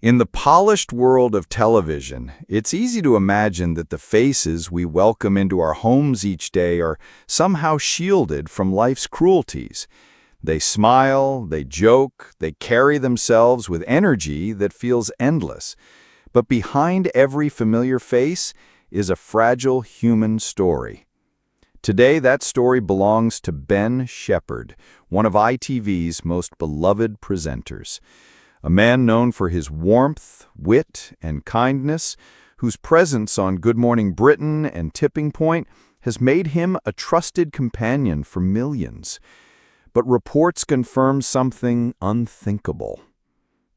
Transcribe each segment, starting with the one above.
In the polished world of television, it's easy to imagine that the faces we welcome into our homes each day are somehow shielded from life's cruelties. They smile, they joke, they carry themselves with energy that feels endless. But behind every familiar face is a fragile human story. Today, that story belongs to Ben Shephard, one of ITV's most beloved presenters. A man known for his warmth, wit, and kindness, whose presence on Good Morning Britain and Tipping Point has made him a trusted companion for millions. But reports confirm something unthinkable.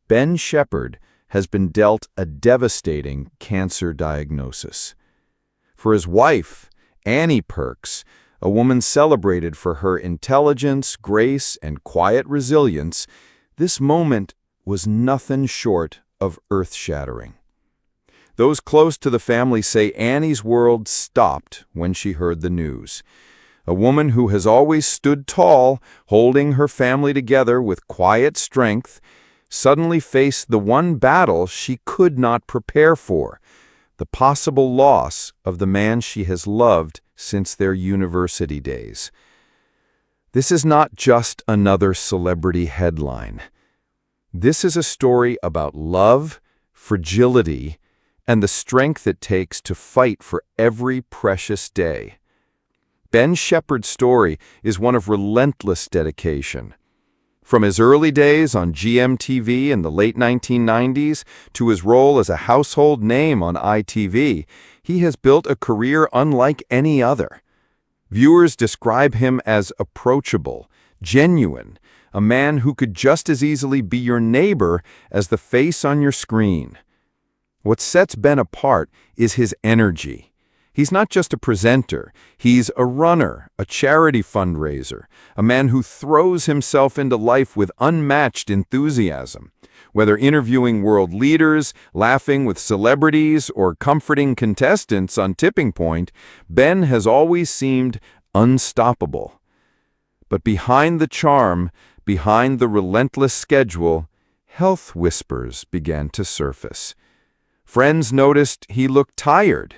Ben Shephard has been dealt a devastating cancer diagnosis. For his wife, Annie Perks, a woman celebrated for her intelligence, grace, and quiet resilience, this moment was nothing short of earth-shattering. Those close to the family say Annie's world stopped when she heard the news. A woman who has always stood tall, holding her family together with quiet strength, suddenly faced the one battle she could not prepare for, the possible loss of the man she has loved since their university days. This is not just another celebrity headline. This is a story about love, fragility, and the strength it takes to fight for every precious day. Ben Shephard's story is one of relentless dedication. From his early days on GMTV in the late 1990s to his role as a household name on ITV, he has built a career unlike any other. Viewers describe him as approachable, genuine, a man who could just as easily be your neighbor as the face on your screen. What sets Ben apart is his energy. He's not just a presenter, he's a runner, a charity fundraiser, a man who throws himself into life with unmatched enthusiasm. Whether interviewing world leaders, laughing with celebrities, or comforting contestants on Tipping Point, Ben has always seemed unstoppable. But behind the charm, behind the relentless schedule, health whispers began to surface. Friends noticed he looked tired.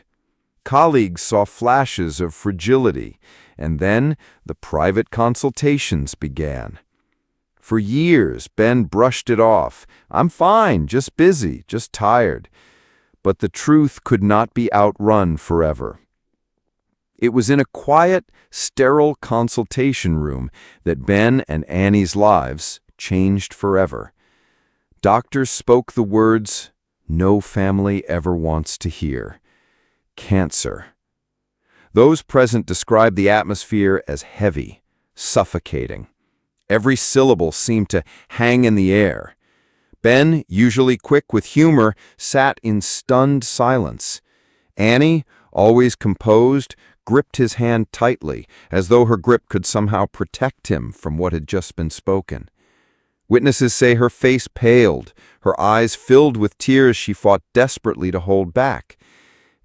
Colleagues saw flashes of fragility, and then the private consultations began. For years, Ben brushed it off. "I'm fine, just busy, just tired." But the truth could not be outrun forever. It was in a quiet, sterile consultation room that Ben and Annie's lives changed forever. Doctors spoke the words no family ever wants to hear: cancer. Those present described the atmosphere as heavy, suffocating. Every syllable seemed to hang in the air. Ben, usually quick with humor, sat in stunned silence. Annie, always composed, gripped his hand tightly, as though her grip could somehow protect him from what had just been spoken. Witnesses say her face paled, her eyes filled with tears she fought desperately to hold back.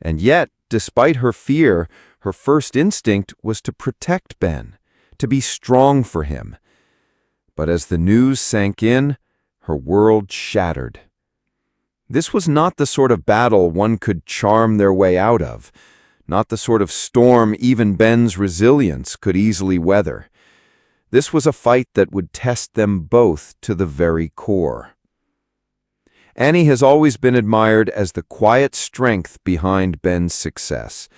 And yet, despite her fear, her first instinct was to protect Ben, to be strong for him. But as the news sank in, her world shattered. This was not the sort of battle one could charm their way out of, not the sort of storm even Ben's resilience could easily weather. This was a fight that would test them both to the very core. Annie has always been admired as the quiet strength behind Ben's success.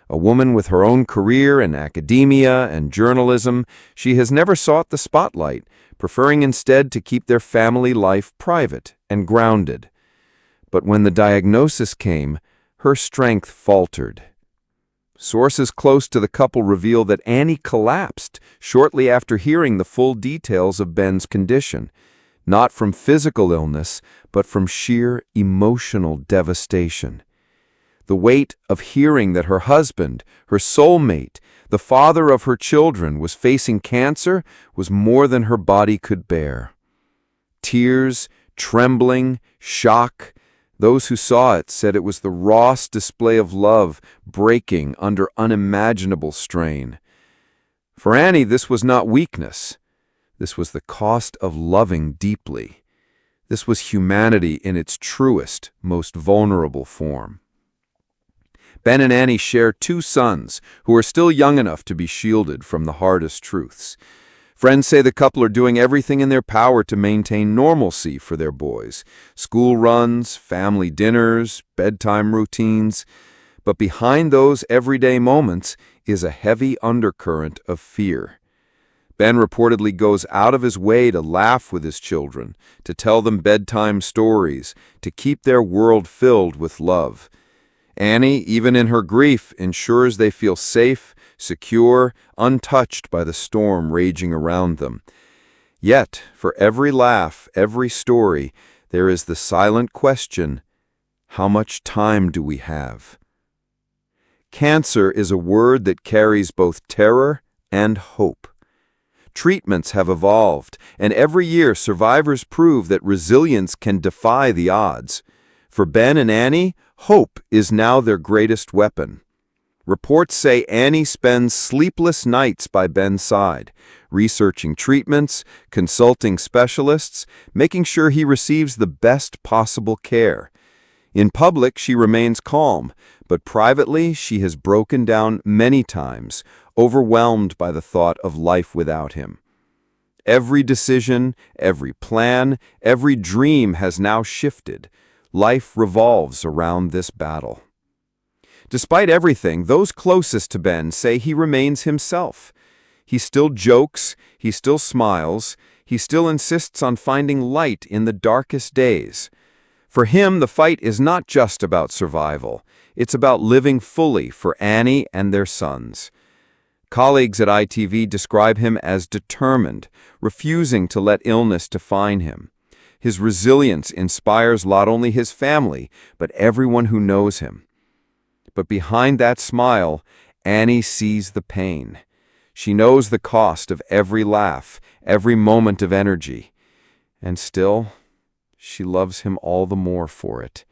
A woman with her own career in academia and journalism, she has never sought the spotlight, preferring instead to keep their family life private and grounded. But when the diagnosis came, her strength faltered. Sources close to the couple reveal that Annie collapsed shortly after hearing the full details of Ben's condition, not from physical illness, but from sheer emotional devastation. The weight of hearing that her husband, her soulmate, the father of her children, was facing cancer was more than her body could bear. Tears, trembling, shock. Those who saw it said it was the rawest display of love breaking under unimaginable strain. For Annie, this was not weakness. This was the cost of loving deeply. This was humanity in its truest, most vulnerable form. Ben and Annie share two sons who are still young enough to be shielded from the hardest truths. Friends say the couple are doing everything in their power to maintain normalcy for their boys. School runs, family dinners, bedtime routines. But behind those everyday moments is a heavy undercurrent of fear. Ben reportedly goes out of his way to laugh with his children, to tell them bedtime stories, to keep their world filled with love. Annie, even in her grief, ensures they feel safe, secure, untouched by the storm raging around them. Yet, for every laugh, every story, there is the silent question, how much time do we have? Cancer is a word that carries both terror and hope. Treatments have evolved, and every year survivors prove that resilience can defy the odds. For Ben and Annie, hope is now their greatest weapon. Reports say Annie spends sleepless nights by Ben's side, researching treatments, consulting specialists, making sure he receives the best possible care. In public, she remains calm, but privately, she has broken down many times, overwhelmed by the thought of life without him. Every decision, every plan, every dream has now shifted. Life revolves around this battle. Despite everything, those closest to Ben say he remains himself. He still jokes, he still smiles, he still insists on finding light in the darkest days. For him, the fight is not just about survival. It's about living fully for Annie and their sons. Colleagues at ITV describe him as determined, refusing to let illness define him. His resilience inspires not only his family, but everyone who knows him. But behind that smile, Annie sees the pain. She knows the cost of every laugh, every moment of energy. And still, she loves him all the more for it.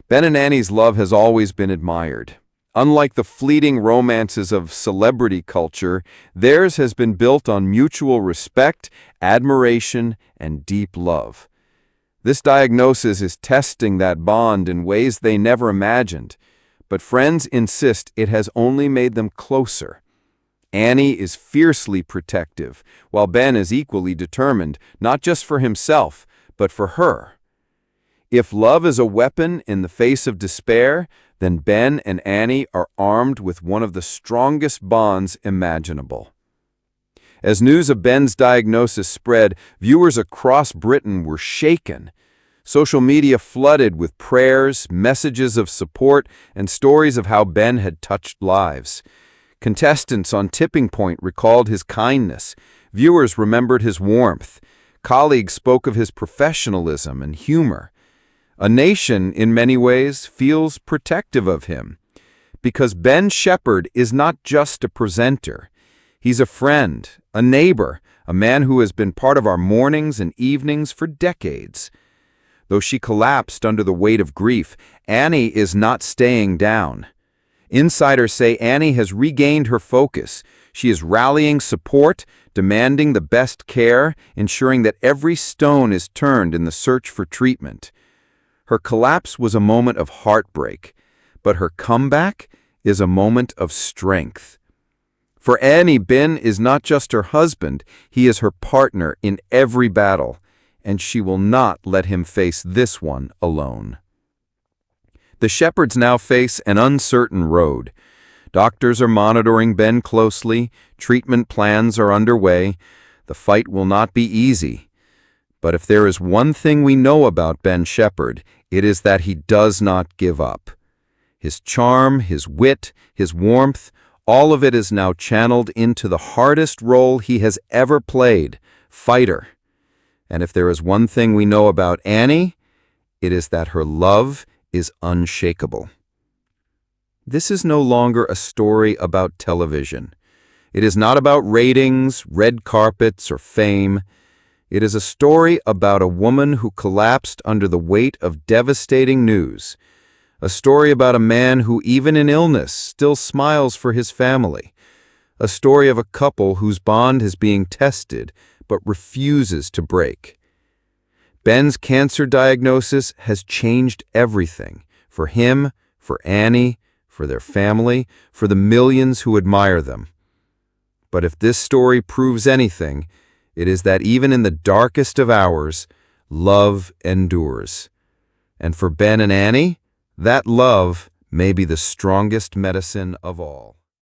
Ben and Annie's love has always been admired. Unlike the fleeting romances of celebrity culture, theirs has been built on mutual respect, admiration, and deep love. This diagnosis is testing that bond in ways they never imagined, but friends insist it has only made them closer. Annie is fiercely protective, while Ben is equally determined, not just for himself, but for her. If love is a weapon in the face of despair, then Ben and Annie are armed with one of the strongest bonds imaginable. As news of Ben's diagnosis spread, viewers across Britain were shaken. Social media flooded with prayers, messages of support, and stories of how Ben had touched lives. Contestants on Tipping Point recalled his kindness. Viewers remembered his warmth. Colleagues spoke of his professionalism and humor. A nation, in many ways, feels protective of him. Because Ben Shephard is not just a presenter. He's a friend, a neighbor, a man who has been part of our mornings and evenings for decades. Though she collapsed under the weight of grief, Annie is not staying down. Insiders say Annie has regained her focus. She is rallying support, demanding the best care, ensuring that every stone is turned in the search for treatment. Her collapse was a moment of heartbreak, but her comeback is a moment of strength. For Annie, Ben is not just her husband, he is her partner in every battle, and she will not let him face this one alone. The Shephards now face an uncertain road. Doctors are monitoring Ben closely, treatment plans are underway. The fight will not be easy. But if there is one thing we know about Ben Shephard, it is that he does not give up. His charm, his wit, his warmth, all of it is now channeled into the hardest role he has ever played, fighter. And if there is one thing we know about Annie, it is that her love is unshakable. This is no longer a story about television. It is not about ratings, red carpets, or fame. It is a story about a woman who collapsed under the weight of devastating news. A story about a man who, even in illness, still smiles for his family. A story of a couple whose bond is being tested but refuses to break. Ben's cancer diagnosis has changed everything for him, for Annie, for their family, for the millions who admire them. But if this story proves anything, it is that even in the darkest of hours, love endures. And for Ben and Annie, that love may be the strongest medicine of all.